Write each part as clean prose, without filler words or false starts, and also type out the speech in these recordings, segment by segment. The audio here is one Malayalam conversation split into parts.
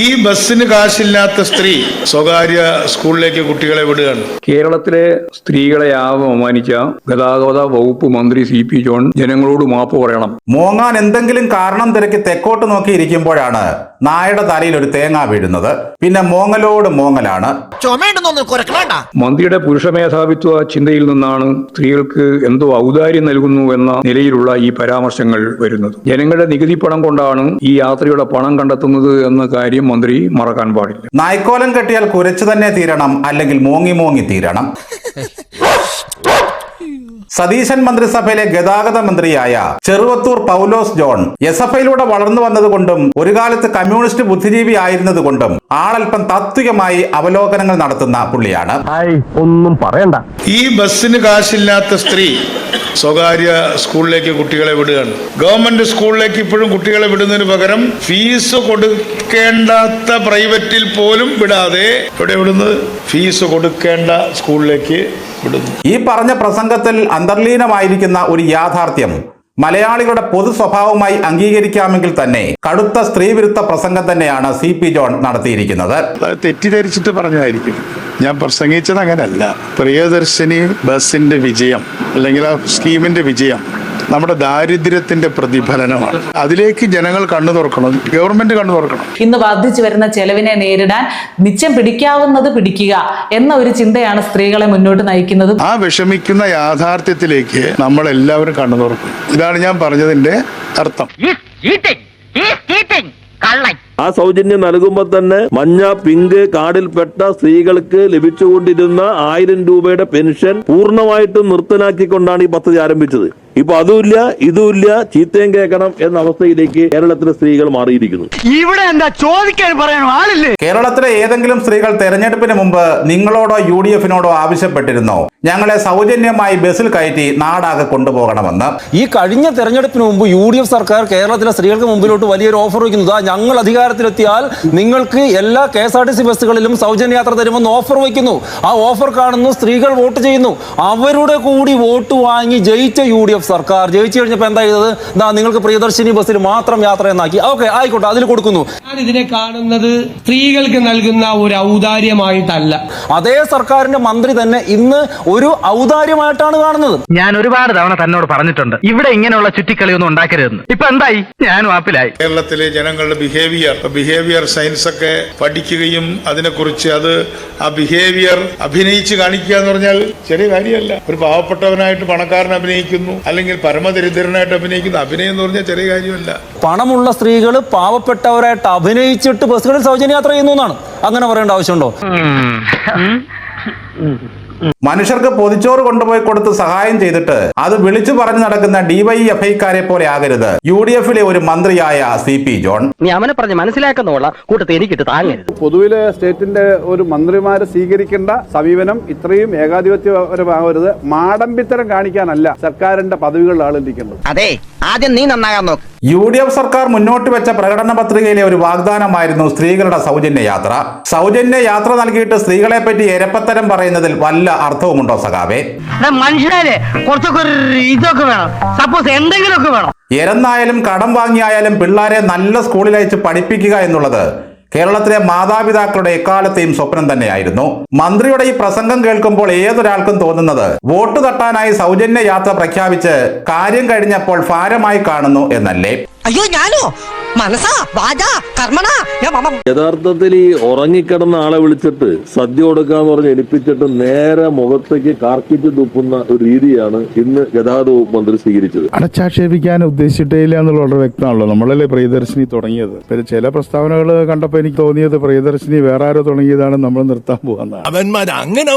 ഈ ബസ്സിന് കാശില്ലാത്ത സ്ത്രീ സ്വകാര്യ സ്കൂളിലേക്ക് കുട്ടികളെ വിടുകയാണ്. കേരളത്തിലെ സ്ത്രീകളെ അവമാനിച്ച ഗതാഗത വകുപ്പ് മന്ത്രി CP ജോൺ ജനങ്ങളോട് മാപ്പ് പറയണം. മോങ്ങാൻ എന്തെങ്കിലും കാരണം തിരക്കി തെക്കോട്ട് നോക്കിയിരിക്കുമ്പോഴാണ് നായയുടെ തലയിൽ ഒരു തേങ്ങ വീഴുന്നത്. പിന്നെ മോങ്ങലോട് മോങ്ങലാണ്. മന്ത്രിയുടെ പുരുഷ മേധാവിത്വ ചിന്തയിൽ നിന്നാണ് സ്ത്രീകൾക്ക് എന്തോ ഔദാര്യം നൽകുന്നു എന്ന നിലയിലുള്ള ഈ പരാമർശങ്ങൾ വരുന്നത്. ജനങ്ങളുടെ നികുതി പണം കൊണ്ടാണ് ഈ യാത്രയുടെ പണം കണ്ടെത്തുന്നത് എന്ന കാര്യം മന്ത്രി മറക്കാൻ പാടില്ല. നായ്ക്കോലം കെട്ടിയാൽ കുരച്ചു തന്നെ തീരണം, അല്ലെങ്കിൽ മോങ്ങി മോങ്ങി തീരണം. സതീശൻ മന്ത്രിസഭയിലെ ഗതാഗത മന്ത്രിയായ ചെറുവത്തൂർ പൗലോസ് ജോൺ SFIയിലൂടെ വളർന്നു വന്നതുകൊണ്ടും ഒരു കാലത്ത് കമ്മ്യൂണിസ്റ്റ് ബുദ്ധിജീവി ആയിരുന്നതുകൊണ്ടും ആളല്പം താത്വികമായി അവലോകനങ്ങൾ നടത്തുന്ന പുള്ളിയാണ്. ഒന്നും പറയണ്ട. ഈ ബസ്സിന് കാശില്ലാത്ത സ്ത്രീ സ്വകാര്യ സ്കൂളിലേക്ക് കുട്ടികളെ വിടുകയാണ്. ഗവൺമെന്റ് സ്കൂളിലേക്ക് ഇപ്പോഴും കുട്ടികളെ വിടുന്നതിന് പകരം ഫീസ് കൊടുക്കേണ്ടാത്ത പ്രൈവറ്റിൽ പോലും വിടാതെ ഇവിടെ വിടുന്നത് ഫീസ് കൊടുക്കേണ്ട സ്കൂളിലേക്ക് വിടുന്നു. ഈ പറഞ്ഞ പ്രസംഗത്തിൽ അന്തർലീനമായിരിക്കുന്ന ഒരു യാഥാർത്ഥ്യം മലയാളികളുടെ പൊതു സ്വഭാവമായി അംഗീകരിക്കാമെങ്കിൽ തന്നെ കടുത്ത സ്ത്രീവിരുദ്ധ പ്രസംഗം തന്നെയാണ് CP ജോൺ നടത്തിയിരിക്കുന്നത്. തെറ്റിദ്ധരിച്ചിട്ട് പറഞ്ഞതായിരിക്കും. ഞാൻ പ്രസംഗിച്ചത് അങ്ങനല്ല. പ്രിയദർശിനി ബസിന്റെ വിജയം അല്ലെങ്കിൽ ആ സ്കീമിന്റെ വിജയം നമ്മുടെ ദാരിദ്ര്യത്തിന്റെ പ്രതിഫലനമാണ്. അതിലേക്ക് ജനങ്ങൾ കണ്ണു തുറക്കണം, ഗവൺമെന്റ് കണ്ണു തുറക്കണം. ഇന്ന് വർദ്ധിച്ചു വരുന്ന ചെലവിനെ നേരിടാൻ മിച്ചം പിടിക്കാവുന്നത് പിടിക്കുക എന്ന ഒരു ചിന്തയാണ് സ്ത്രീകളെ മുന്നോട്ട് നയിക്കുന്നത്. ആ വിഷമിക്കുന്ന യാഥാർത്ഥ്യത്തിലേക്ക് നമ്മൾ എല്ലാവരും കണ്ണു തുറക്കും. ഇതാണ് ഞാൻ പറഞ്ഞതിന്റെ അർത്ഥം. ആ സൗജന്യം നൽകുമ്പോൾ തന്നെ മഞ്ഞ പിങ്ക് കാർഡിൽപ്പെട്ട സ്ത്രീകൾക്ക് ലഭിച്ചുകൊണ്ടിരുന്ന 1000 രൂപയുടെ പെൻഷൻ പൂർണ്ണമായിട്ടും നിർത്തലാക്കിക്കൊണ്ടാണ് ഈ പദ്ധതി ആരംഭിച്ചത്. ഇപ്പൊ അതുമില്ല ഇതുമില്ല, ചീത്തയും കേൾക്കണം എന്ന അവസ്ഥയിലേക്ക് കേരളത്തിലെ സ്ത്രീകൾ മാറിയിരിക്കുന്നു. ഇവിടെ എന്താ ചോദിക്കാൻ പറയാനോ ആളില്ലേ? കേരളത്തിലെ ഏതെങ്കിലും സ്ത്രീകൾ തെരഞ്ഞെടുപ്പിന് മുമ്പ് നിങ്ങളോടോ UDFനോടോ ആവശ്യപ്പെട്ടിരുന്നോ ഞങ്ങളെ സൗജന്യമായി ബസ്സിൽ കയറ്റി നാടാകെ കൊണ്ടുപോകണമെന്ന്? ഈ കഴിഞ്ഞ തെരഞ്ഞെടുപ്പിന് മുമ്പ് UDF സർക്കാർ കേരളത്തിലെ സ്ത്രീകൾക്ക് മുമ്പിലോട്ട് വലിയൊരു ഓഫർ വയ്ക്കുന്നത്, ഞങ്ങൾ അധികാരത്തിലെത്തിയാൽ നിങ്ങൾക്ക് എല്ലാ KSRTC ബസ്സുകളിലും സൗജന്യ യാത്ര തരുമെന്ന് ഓഫർ വയ്ക്കുന്നു. ആ ഓഫർ കാണുന്നു, സ്ത്രീകൾ വോട്ട് ചെയ്യുന്നു. അവരുടെ കൂടി വോട്ട് വാങ്ങി ജയിച്ച UDF സർക്കാർ ജയിച്ചു കഴിഞ്ഞപ്പോൾ എന്താ ചെയ്തത്? നിങ്ങൾക്ക് പ്രിയദർശിനി ബസ്സിൽ മാത്രം യാത്ര എന്നാക്കി. ഓക്കെ, ആയിക്കോട്ടെ, അതിൽ കൊടുക്കുന്നു. ഞാൻ ഇതിനെ കാണുന്നത് സ്ത്രീകൾക്ക് നൽകുന്ന ഒരു ഔദാര്യമായിട്ടല്ല. അതേ സർക്കാരിന്റെ മന്ത്രി തന്നെ ഇന്ന് ഒരു ഔദാര്യമായിട്ടാണ് കാണുന്നത്. ഞാൻ ഒരുപാട് തവണ തന്നോട് പറഞ്ഞിട്ടുണ്ട് ഇവിടെ ഇങ്ങനെയുള്ള ചുറ്റിക്കളിയൊന്നും ഉണ്ടാക്കരുതെന്ന്. ഇപ്പൊ എന്തായി? ഞാനും ആപ്പിലായി. കേരളത്തിലെ ജനങ്ങളുടെ ബിഹേവിയർ സയൻസ് ഒക്കെ പഠിക്കുകയും അതിനെക്കുറിച്ച് ആ ബിഹേവിയർ അഭിനയിച്ച് കാണിക്കുക എന്ന് പറഞ്ഞാൽ ചെറിയ കാര്യമല്ല. ഒരു പാവപ്പെട്ടവനായിട്ട് പണക്കാരൻ അഭിനയിക്കുന്നു, അല്ലെങ്കിൽ പരമദരിദ്രനായിട്ട് അഭിനയിക്കുന്നു. അഭിനയം എന്ന് പറഞ്ഞാൽ ചെറിയ കാര്യമല്ല. പണമുള്ള സ്ത്രീകൾ പാവപ്പെട്ടവരായിട്ട് അഭിനയിച്ചിട്ട് ബസ്സുകളിൽ സൗജന്യ യാത്ര ചെയ്യുന്നു എന്നാണ്. അങ്ങനെ പറയേണ്ട ആവശ്യമുണ്ടോ? മനുഷ്യർക്ക് പൊതിച്ചോറ് കൊണ്ടുപോയി കൊടുത്ത് സഹായം ചെയ്തിട്ട് അത് വിളിച്ചു പറഞ്ഞു നടക്കുന്ന DYFIക്കാരെ പോലെ ആകരുത് UDFിലെ ഒരു മന്ത്രിയായ CP ജോൺ. നീ അവനെ പറഞ്ഞ് മനസ്സിലാക്കുന്നോളാം കൂട്ടത്തെ എനിക്കിട്ട് താങ്ങരുത്. പൊതുവിലെ സ്റ്റേറ്റിന്റെ ഒരു മന്ത്രിമാര് സ്വീകരിക്കേണ്ട സമീപനം ഇത്രയും ഏകാധിപത്യപരമാവരുത്. മാടമ്പിത്തരം കാണിക്കാനല്ല സർക്കാരിന്റെ പദവികളിൽ ആളിരിക്കേണ്ടത്. അതെ, ആദ്യം നീ നന്നാകാൻ നോക്ക്. UDF സർക്കാർ മുന്നോട്ട് വെച്ച പ്രകടന പത്രികയിലെ ഒരു വാഗ്ദാനമായിരുന്നു സ്ത്രീകളുടെ സൗജന്യ യാത്ര. സൗജന്യ യാത്ര നൽകിയിട്ട് സ്ത്രീകളെ പറ്റി എരപ്പത്തരം പറയുന്നതിൽ വല്ല അർത്ഥവുമുണ്ടോ സഖാവേ? മനുഷ്യരെ കുറച്ചൊക്കെ ഇതൊക്കെ വേണം, സപ്പോസ് എന്തെങ്കിലുമൊക്കെ വേണം. എരന്നായാലും കടം വാങ്ങിയായാലും പിള്ളേരെ നല്ല സ്കൂളിൽ അയച്ച് പഠിപ്പിക്കുക എന്നുള്ളത് കേരളത്തിലെ മാതാപിതാക്കളുടെ എക്കാലത്തെയും സ്വപ്നം തന്നെയായിരുന്നു. മന്ത്രിയുടെ ഈ പ്രസംഗം കേൾക്കുമ്പോൾ ഏതൊരാൾക്കും തോന്നുന്നത് വോട്ട് തട്ടാനായി സൗജന്യ യാത്ര പ്രഖ്യാപിച്ച് കാര്യം കഴിഞ്ഞപ്പോൾ ഭാരമായി കാണുന്നു എന്നല്ലേ? അയ്യോ, ഞാനോ മനസ്സാ വാചാ കർമ്മണ. യഥാർത്ഥത്തിൽ ഈ ഉറങ്ങിക്കിടന്ന ആളെ വിളിച്ചിട്ട് സദ്യ കൊടുക്കാന്ന് പറഞ്ഞ് എണിപ്പിച്ചിട്ട് നേരെ മുഖത്തേക്ക് കാർക്കിച്ച് തുപ്പുന്ന ഒരു രീതിയാണ് ഇന്ന് ഗതാഗത വകുപ്പ് മന്ത്രി സ്വീകരിച്ചത്. അടച്ചാക്ഷേപിക്കാൻ ഉദ്ദേശിച്ചിട്ടേയില്ല എന്നുള്ളത് വളരെ വ്യക്തമാണല്ലോ. നമ്മളല്ലേ പ്രിയദർശിനി തുടങ്ങിയത്. പിന്നെ ചില പ്രസ്താവനകൾ കണ്ടപ്പോൾ എനിക്ക് തോന്നിയത് പ്രിയദർശിനി വേറെ ആരോ തുടങ്ങിയതാണ്, നമ്മൾ നിർത്താൻ പോകുന്നതാണ്.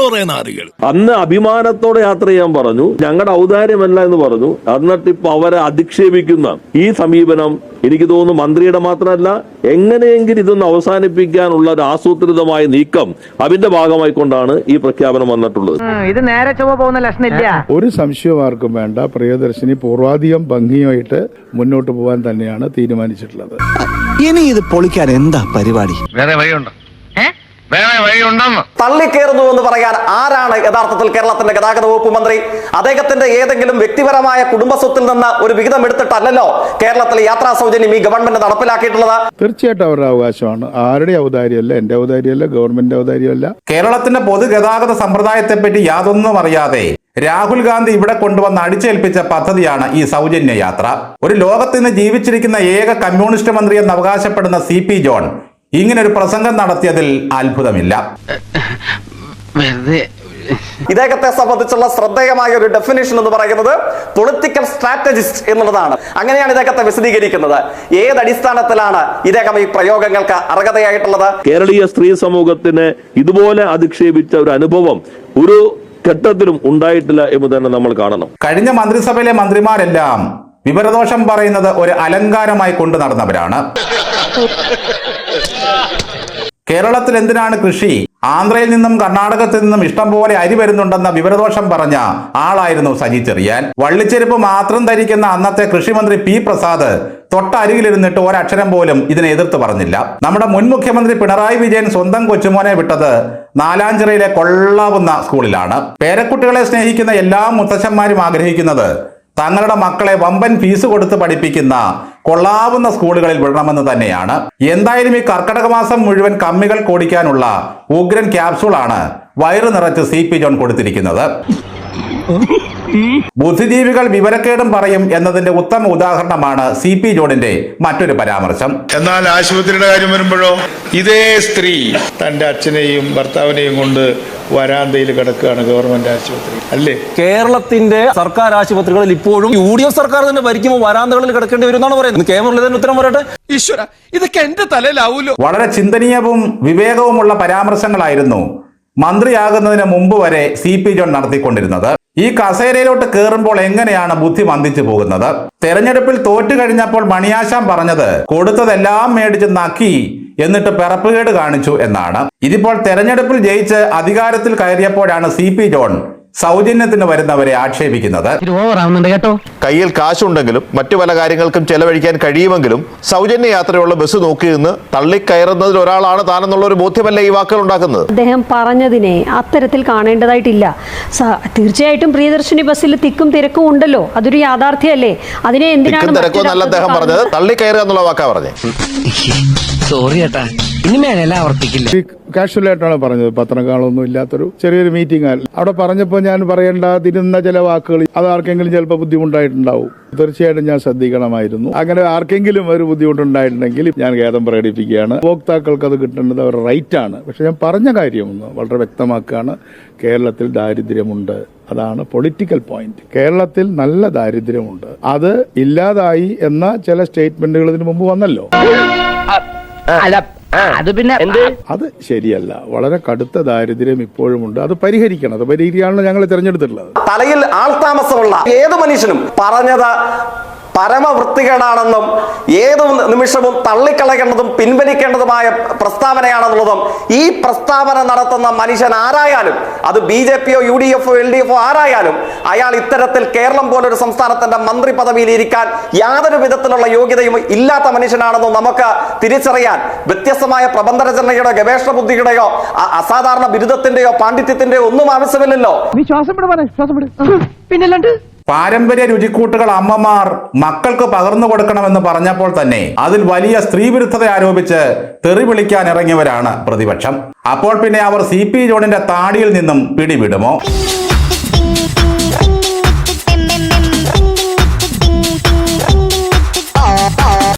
അന്ന് അഭിമാനത്തോടെ യാത്ര ചെയ്യാൻ പറഞ്ഞു, ഞങ്ങളുടെ ഔദാര്യമല്ല എന്ന് പറഞ്ഞു. എന്നിട്ട് ഇപ്പൊ അവരെ അധിക്ഷേപിക്കുന്ന ഈ സമീപനം എനിക്ക് തോന്നുന്നു മന്ത്രിയുടെ മാത്രമല്ല, എങ്ങനെയെങ്കിലും ഇതൊന്ന് അവസാനിപ്പിക്കാനുള്ള ഒരു ആസൂത്രിതമായ നീക്കം അതിന്റെ ഭാഗമായിക്കൊണ്ടാണ് ഈ പ്രഖ്യാപനം വന്നിട്ടുള്ളത്. ഇത് നേരെ ചൊവ്വ പോകുന്ന ലക്ഷണില്ല. ഒരു സംശയവും ആർക്കും വേണ്ട, പ്രിയദർശിനി പൂർവാധികം ഭംഗിയായിട്ട് മുന്നോട്ട് പോകാൻ തന്നെയാണ് തീരുമാനിച്ചിട്ടുള്ളത്. ഇനി ഇത് പൊളിക്കാൻ എന്താ പരിപാടി? വേറെ വഴിയുണ്ടോ? തള്ളിക്കയറുന്നു എന്ന് പറയാൻ ആരാണ് യഥാർത്ഥത്തിൽ കേരളത്തിന്റെ ഗതാഗത വകുപ്പ് മന്ത്രി? അദ്ദേഹത്തിന്റെ ഏതെങ്കിലും വ്യക്തിപരമായ കുടുംബ സ്വത്തിൽ നിന്ന് ഒരു വിഹിതം എടുത്തിട്ടല്ലോ കേരളത്തിലെ യാത്രാ സൗജന്യം ഈ ഗവൺമെന്റ് നടപ്പിലാക്കിയിട്ടുള്ളത്. തീർച്ചയായിട്ടും അവരുടെ അവകാശമാണ്. ആരുടെ ഔദാര്യമല്ല, എന്റെ ഔദാര്യമല്ല, ഗവൺമെന്റ് ഔദാര്യമല്ല. കേരളത്തിന്റെ പൊതുഗതാഗത സമ്പ്രദായത്തെ പറ്റി യാതൊന്നും അറിയാതെ രാഹുൽ ഗാന്ധി ഇവിടെ കൊണ്ടുവന്ന് അടിച്ചേൽപ്പിച്ച പദ്ധതിയാണ് ഈ സൗജന്യ യാത്ര. ഒരു ലോകത്തിന് ജീവിച്ചിരിക്കുന്ന ഏക കമ്മ്യൂണിസ്റ്റ് മന്ത്രി എന്ന് അവകാശപ്പെടുന്ന CP ജോൺ ഇങ്ങനൊരു പ്രസംഗം നടത്തിയതിൽ അത്ഭുതമില്ല. ഇദ്ദേഹത്തെ സംബന്ധിച്ചുള്ള ശ്രദ്ധേയമായ ഒരു ഡെഫിനേഷൻ എന്ന് പറയുന്നത് പൊളിറ്റിക്കൽ സ്ട്രാറ്റജിസ്റ്റ് എന്നുള്ളതാണ്. അങ്ങനെയാണ് ഇദ്ദേഹത്തെ വിശദീകരിക്കുന്നത്. ഏതടിസ്ഥാനത്തിലാണ് ഇദ്ദേഹം ഈ പ്രയോഗങ്ങൾക്ക് അർഹതയായിട്ടുള്ളത്? കേരളീയ സ്ത്രീ സമൂഹത്തിന് ഇതുപോലെ അധിക്ഷേപിച്ച ഒരു അനുഭവം ഒരു ഘട്ടത്തിലും ഉണ്ടായിട്ടില്ല എന്ന് തന്നെ നമ്മൾ കാണണം. കഴിഞ്ഞ മന്ത്രിസഭയിലെ മന്ത്രിമാരെല്ലാം വിവരദോഷം പറയുന്നത് ഒരു അലങ്കാരമായി കൊണ്ടു നടന്നവരാണ്. കേരളത്തിൽ എന്തിനാണ് കൃഷി? ആന്ധ്രയിൽ നിന്നും കർണാടകത്തിൽ നിന്നും ഇഷ്ടം പോലെ അരി വരുന്നുണ്ടെന്ന വിവരദോഷം പറഞ്ഞ ആളായിരുന്നു സജി ചെറിയാൻ. വള്ളിച്ചെരുപ്പ് മാത്രം ധരിക്കുന്ന അന്നത്തെ കൃഷിമന്ത്രി P പ്രസാദ് തൊട്ടരികിലിരുന്നിട്ട് ഒരക്ഷരം പോലും ഇതിനെ എതിർത്ത് പറഞ്ഞില്ല. നമ്മുടെ മുൻ മുഖ്യമന്ത്രി പിണറായി വിജയൻ സ്വന്തം കൊച്ചുമോനെ വിട്ടത് നാലാഞ്ചിറയിലെ കൊള്ളാവുന്ന സ്കൂളിലാണ്. പേരക്കുട്ടികളെ സ്നേഹിക്കുന്ന എല്ലാ മുത്തച്ഛന്മാരും ആഗ്രഹിക്കുന്നത് തങ്ങളുടെ മക്കളെ വമ്പൻ ഫീസ് കൊടുത്ത് പഠിപ്പിക്കുന്ന കൊള്ളാവുന്ന സ്കൂളുകളിൽ വിടണമെന്ന് തന്നെയാണ്. എന്തായാലും ഈ കർക്കടക മാസം മുഴുവൻ കമ്മികൾ കോടിക്കാനുള്ള ഉഗ്രൻ ക്യാപ്സൂളാണ് വയറു നിറച്ച് CP ജോൺ കൊടുത്തിരിക്കുന്നത്. ബുദ്ധിജീവികൾ വിവരക്കേടും പറയും എന്നതിന്റെ ഉത്തമ ഉദാഹരണമാണ് CP ജോണിന്റെ മറ്റൊരു പരാമർശം. എന്നാൽ ആശുപത്രിയുടെ കാര്യം വരുമ്പോഴോ ഇതേ സ്ത്രീ തന്റെ അച്ഛനെയും ഭർത്താവിനെയും കൊണ്ട് വരാന്തയിൽ കിടക്കുകയാണ് ഗവൺമെന്റ് ആശുപത്രി അല്ലേ? കേരളത്തിന്റെ സർക്കാർ ആശുപത്രികളിൽ ഇപ്പോഴും UDF സർക്കാർ തന്നെ ഭരിക്കുമ്പോൾ വരാന്തകളിൽ കിടക്കേണ്ടി വരും എന്നാണ് പറയുന്നത്. കേരളത്തിന് ഉത്തരം പറയട്ടെ. ഈശ്വര, ഇതൊക്കെ എന്റെ തലയിലാവൂലോ. വളരെ ചിന്തനീയവും വിവേകവുമുള്ള പരാമർശങ്ങളായിരുന്നു മന്ത്രിയാകുന്നതിന് മുമ്പ് വരെ CP ജോൺ നടത്തിക്കൊണ്ടിരുന്നത്. ഈ കസേരയിലോട്ട് കയറുമ്പോൾ എങ്ങനെയാണ് ബുദ്ധി മന്ദിച്ചു പോകുന്നത്? തെരഞ്ഞെടുപ്പിൽ തോറ്റു കഴിഞ്ഞപ്പോൾ മണിയാശാൻ പറഞ്ഞത് കൊടുത്തതെല്ലാം മേടിച്ച് നക്കി എന്നിട്ട് പിറപ്പുകേട് കാണിച്ചു എന്നാണ്. ഇതിപ്പോൾ തെരഞ്ഞെടുപ്പിൽ ജയിച്ച് അധികാരത്തിൽ കയറിയപ്പോഴാണ് CP ജോൺ സൗജന്യത്തിന് വരുന്നവരെ ആക്ഷേപിക്കുന്നത്. കയ്യിൽ കാശുണ്ടെങ്കിലും മറ്റു പല കാര്യങ്ങൾക്കും ചെലവഴിക്കാൻ കഴിയുമെങ്കിലും സൗജന്യ യാത്രയുള്ള ബസ് നോക്കി നിന്ന് തള്ളിക്കയറുന്നതിൽ ഒരാളാണ് താനെന്നുള്ള ഒരു ബോധ്യമല്ല ഈ വാക്കുകൾ ഉണ്ടാക്കുന്നത്. അദ്ദേഹം പറഞ്ഞതിനെ അത്തരത്തിൽ കാണേണ്ടതായിട്ടില്ല. തീർച്ചയായിട്ടും പ്രിയദർശിനി ബസ്സിൽ തിക്കും തിരക്കും ഉണ്ടല്ലോ, അതൊരു യാഥാർത്ഥ്യമല്ലേ. അതിനെ എന്തിനാണ് തിരക്കൊന്നല്ല അദ്ദേഹം പറഞ്ഞത്, തള്ളിക്കയറുക എന്നുള്ള വാക്കാ പറഞ്ഞത്. സോറി ഏട്ടാ, ഇനി മേലെ ആവർത്തിക്കില്ല. കാഷ്വലായിട്ടാണ് പറഞ്ഞത്. പത്രങ്ങളൊന്നും ഇല്ലാത്തൊരു ചെറിയൊരു മീറ്റിംഗ് അവിടെ പറഞ്ഞപ്പോൾ ഞാൻ പറയേണ്ടാതിരുന്ന ചില വാക്കുകൾ അത് ആർക്കെങ്കിലും ചിലപ്പോൾ ബുദ്ധിമുട്ടായിട്ടുണ്ടാവും. തീർച്ചയായിട്ടും ഞാൻ ശ്രദ്ധിക്കണമായിരുന്നു. അങ്ങനെ ആർക്കെങ്കിലും ഒരു ബുദ്ധിമുട്ടുണ്ടായിട്ടുണ്ടെങ്കിൽ ഞാൻ ഖേദം പ്രകടിപ്പിക്കുകയാണ്. ഉപഭോക്താക്കൾക്ക് അത് കിട്ടേണ്ടത് അവരുടെ റൈറ്റാണ്. പക്ഷെ ഞാൻ പറഞ്ഞ കാര്യമൊന്ന് വളരെ വ്യക്തമാക്കുകയാണ്. കേരളത്തിൽ ദാരിദ്ര്യമുണ്ട്. അതാണ് പൊളിറ്റിക്കൽ പോയിന്റ്. കേരളത്തിൽ നല്ല ദാരിദ്ര്യമുണ്ട്. അത് ഇല്ലാതായി എന്ന ചില സ്റ്റേറ്റ്മെന്റുകൾ ഇതിനു മുമ്പ് വന്നല്ലോ. അത് ശരിയല്ല. വളരെ കടുത്ത ദാരിദ്ര്യം ഇപ്പോഴുമുണ്ട്. അത് പരിഹരിക്കണം. അത് പരിഹരിക്കാണല്ലോ ഞങ്ങൾ തിരഞ്ഞെടുത്തിട്ടുള്ളത്. തലയിൽ ആൾതാമസമുള്ള ഏത് മനുഷ്യനും പറഞ്ഞത് പരമവൃത്തികേടാണെന്നും ഏത് നിമിഷവും തള്ളിക്കളയേണ്ടതും പിൻവലിക്കേണ്ടതുമായ പ്രസ്താവനയാണെന്നുള്ളതും ഈ പ്രസ്താവന നടത്തുന്ന മനുഷ്യൻ ആരായാലും, അത് BJPയോ UDFോ LDFോ ആരായാലും, അയാൾ ഇത്തരത്തിൽ കേരളം പോലൊരു സംസ്ഥാനത്തിന്റെ മന്ത്രി പദവിയിൽ ഇരിക്കാൻ യാതൊരു വിധത്തിലുള്ള യോഗ്യതയും ഇല്ലാത്ത മനുഷ്യനാണെന്നും നമുക്ക് തിരിച്ചറിയാൻ വ്യത്യസ്തമായ പ്രബന്ധരചനയുടെയോ ഗവേഷണ ബുദ്ധിയുടെയോ അസാധാരണ ബിരുദത്തിന്റെയോ പാണ്ഡിത്യത്തിന്റെയോ ഒന്നും ആവശ്യമില്ലല്ലോ. പിന്നല്ലാണ്ട് പാരമ്പര്യ രുചിക്കൂട്ടുകൾ അമ്മമാർ മക്കൾക്ക് പകർന്നു കൊടുക്കണമെന്ന് പറഞ്ഞപ്പോൾ തന്നെ അതിൽ വലിയ സ്ത്രീവിരുദ്ധത ആരോപിച്ച് തെറി വിളിക്കാൻ ഇറങ്ങിയവരാണ് പ്രതിപക്ഷം. അപ്പോൾ പിന്നെ അവർ CP ജോണിന്റെ താടിയിൽ നിന്നും പിടിവിടുമോ?